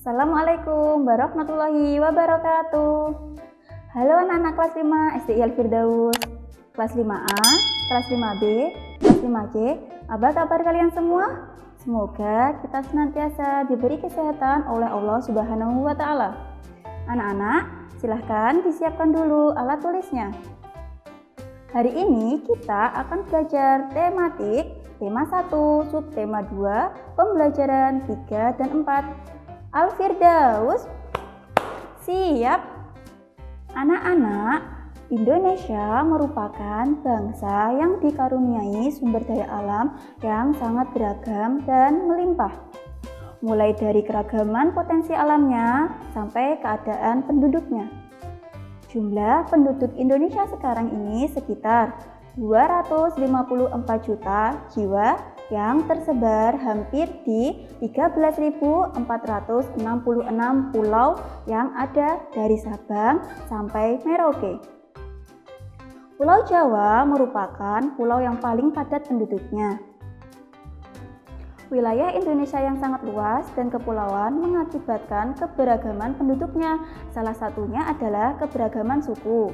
Assalamualaikum warahmatullahi wabarakatuh. Halo anak-anak kelas 5 SD Al-Firdaus, kelas 5A, kelas 5B, kelas 5C. Apa kabar kalian semua? Semoga kita senantiasa diberi kesehatan oleh Allah Subhanahu wa Ta'ala. Anak-anak, silahkan disiapkan dulu alat tulisnya. Hari ini kita akan belajar tematik, tema 1, subtema 2, pembelajaran 3 dan 4. Al-Firdaus, siap? Anak-anak, Indonesia merupakan bangsa yang dikaruniai sumber daya alam yang sangat beragam dan melimpah. Mulai dari keragaman potensi alamnya sampai keadaan penduduknya. Jumlah penduduk Indonesia sekarang ini sekitar 254 juta jiwa yang tersebar hampir di 13.466 pulau yang ada dari Sabang sampai Merauke. Pulau Jawa merupakan pulau yang paling padat penduduknya. Wilayah Indonesia yang sangat luas dan kepulauan mengakibatkan keberagaman penduduknya. Salah satunya adalah keberagaman suku.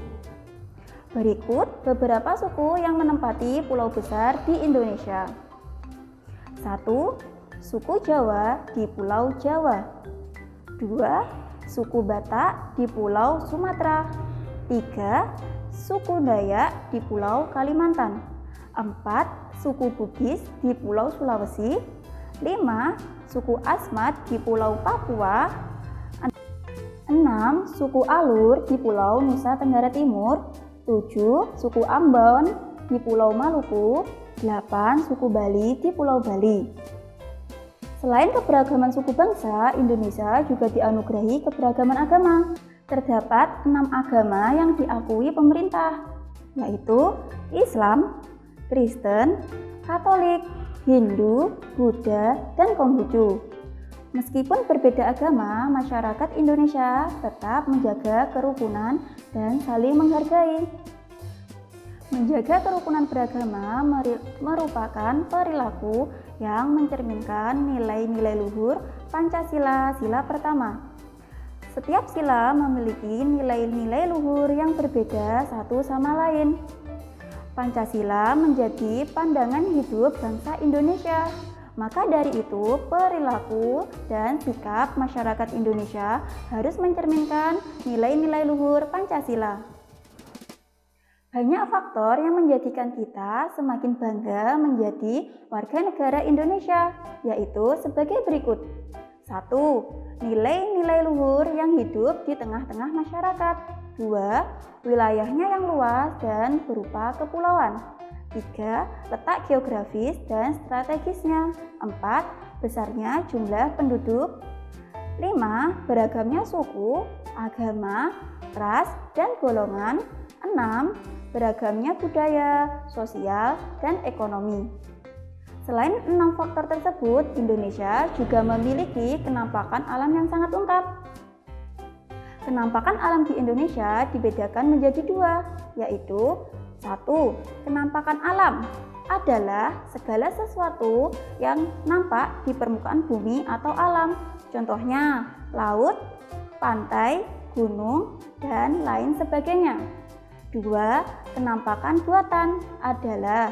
Berikut beberapa suku yang menempati pulau besar di Indonesia. 1. Suku Jawa di Pulau Jawa. 2. Suku Batak di Pulau Sumatera. 3. Suku Dayak di Pulau Kalimantan. 4. Suku Bugis di Pulau Sulawesi. 5. Suku Asmat di Pulau Papua. 6. Suku Alur di Pulau Nusa Tenggara Timur. 7. Suku Ambon di Pulau Maluku. 8. Suku Bali di Pulau Bali. Selain keberagaman suku bangsa, Indonesia juga dianugerahi keberagaman agama. Terdapat 6 agama yang diakui pemerintah, yaitu Islam, Kristen, Katolik, Hindu, Buddha, dan Konghucu. Meskipun berbeda agama, masyarakat Indonesia tetap menjaga kerukunan dan saling menghargai. Menjaga kerukunan beragama merupakan perilaku yang mencerminkan nilai-nilai luhur Pancasila, sila pertama. Setiap sila memiliki nilai-nilai luhur yang berbeda satu sama lain. Pancasila menjadi pandangan hidup bangsa Indonesia. Maka dari itu, perilaku dan sikap masyarakat Indonesia harus mencerminkan nilai-nilai luhur Pancasila. Banyak faktor yang menjadikan kita semakin bangga menjadi warga negara Indonesia, yaitu sebagai berikut. 1. Nilai-nilai luhur yang hidup di tengah-tengah masyarakat. 2. Wilayahnya yang luas dan berupa kepulauan. 3. Letak geografis dan strategisnya. 4. Besarnya jumlah penduduk. 5. Beragamnya suku, agama, ras, dan golongan. 6. Beragamnya budaya, sosial, dan ekonomi. Selain 6 faktor tersebut, Indonesia juga memiliki kenampakan alam yang sangat lengkap. Kenampakan alam di Indonesia dibedakan menjadi 2, yaitu 1. Kenampakan alam adalah segala sesuatu yang nampak di permukaan bumi atau alam. Contohnya, laut, pantai, gunung, dan lain sebagainya. 2. Kenampakan buatan adalah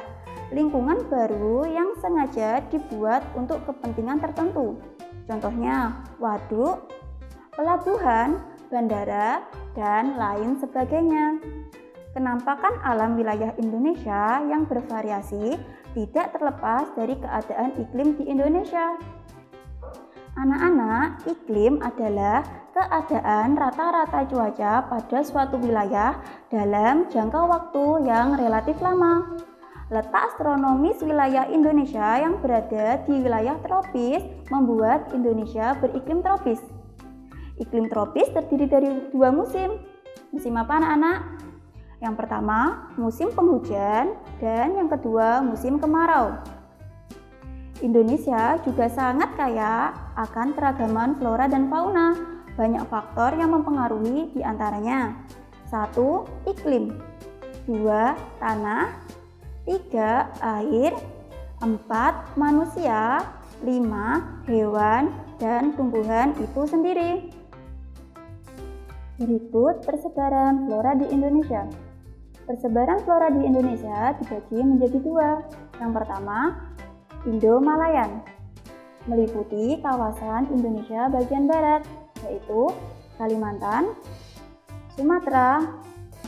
lingkungan baru yang sengaja dibuat untuk kepentingan tertentu. Contohnya, waduk, pelabuhan, bandara, dan lain sebagainya. Kenampakan alam wilayah Indonesia yang bervariasi tidak terlepas dari keadaan iklim di Indonesia. Anak-anak, iklim adalah keadaan rata-rata cuaca pada suatu wilayah dalam jangka waktu yang relatif lama. Letak astronomis wilayah Indonesia yang berada di wilayah tropis membuat Indonesia beriklim tropis. Iklim tropis terdiri dari 2 musim. Musim apa anak-anak? Yang pertama, musim penghujan, dan yang kedua, musim kemarau. Indonesia juga sangat kaya akan keragaman flora dan fauna. Banyak faktor yang mempengaruhi diantaranya. 1. Iklim. 2. Tanah. 3. Air. 4. Manusia. 5 hewan dan tumbuhan itu sendiri. Berikut persebaran flora di Indonesia. Persebaran flora di Indonesia dibagi menjadi 2. Yang pertama, Indo-Malayan, meliputi kawasan Indonesia bagian barat, yaitu Kalimantan, Sumatera,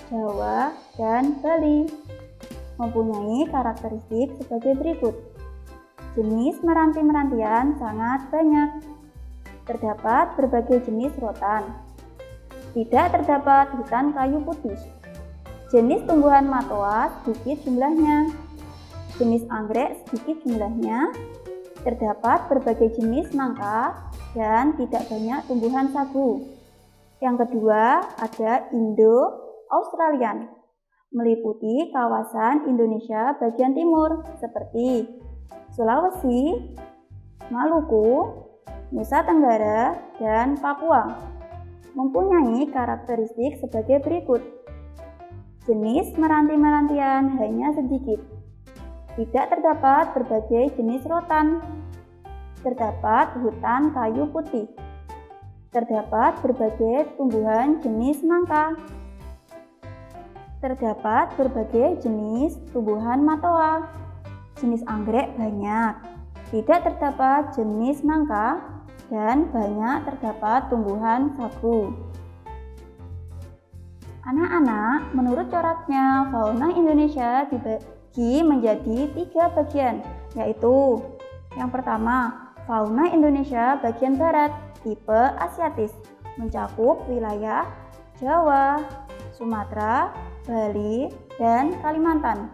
Jawa, dan Bali. Mempunyai karakteristik sebagai berikut. Jenis meranti-merantian sangat banyak. Terdapat berbagai jenis rotan. Tidak terdapat hutan kayu putih. Jenis tumbuhan matoa sedikit jumlahnya. Jenis anggrek sedikit jumlahnya. Terdapat berbagai jenis nangka dan tidak banyak tumbuhan sagu. Yang kedua ada Indo-Australian, meliputi kawasan Indonesia bagian timur seperti Sulawesi, Maluku, Nusa Tenggara, dan Papua. Mempunyai karakteristik sebagai berikut. Jenis meranti-merantian hanya sedikit. Tidak terdapat berbagai jenis rotan. Terdapat hutan kayu putih. Terdapat berbagai tumbuhan jenis nangka. Terdapat berbagai jenis tumbuhan matoa. Jenis anggrek banyak. Tidak terdapat jenis nangka dan banyak terdapat tumbuhan sagu. Anak-anak, menurut coraknya, fauna Indonesia dibagi menjadi 3 bagian, yaitu yang pertama, fauna Indonesia bagian barat, tipe Asiatis, mencakup wilayah Jawa, Sumatera, Bali, dan Kalimantan.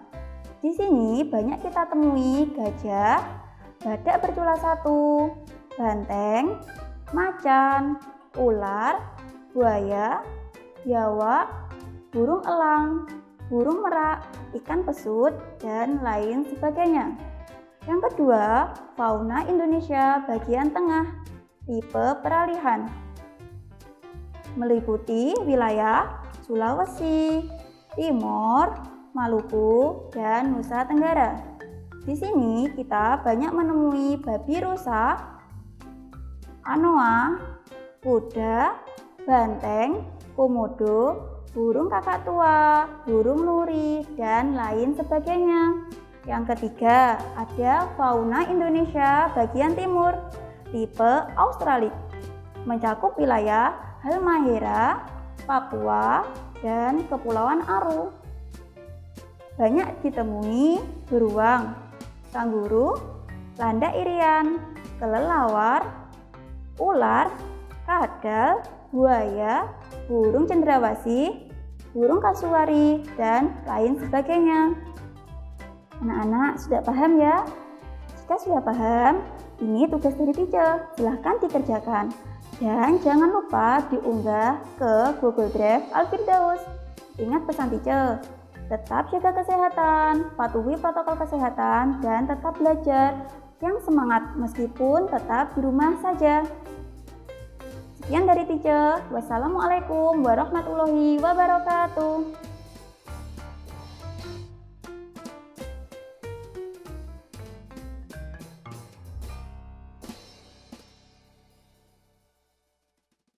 Di sini banyak kita temui gajah, badak bercula 1, banteng, macan, ular, buaya, biawak, burung elang, burung merak, ikan pesut, dan lain sebagainya. Yang kedua, fauna Indonesia bagian tengah, tipe peralihan, meliputi wilayah Sulawesi, Timor, Maluku, dan Nusa Tenggara. Di sini kita banyak menemui babi rusa, anoa, kuda, banteng, komodo, burung kakak tua, burung nuri, dan lain sebagainya. Yang ketiga, ada fauna Indonesia bagian timur, tipe Australia, mencakup wilayah Halmahera, Papua, dan Kepulauan Aru. Banyak ditemui beruang, kanguru, landak irian, kelelawar, ular, kadal, buaya, burung cendrawasih, burung kasuari, dan lain sebagainya. Anak-anak sudah paham ya? Jika sudah paham, ini tugas dari teacher, silahkan dikerjakan. Dan jangan lupa diunggah ke Google Drive Al-Firdaus. Ingat pesan teacher, tetap jaga kesehatan, patuhi protokol kesehatan, dan tetap belajar yang semangat meskipun tetap di rumah saja. Sekian dari teacher. Wassalamualaikum warahmatullahi wabarakatuh.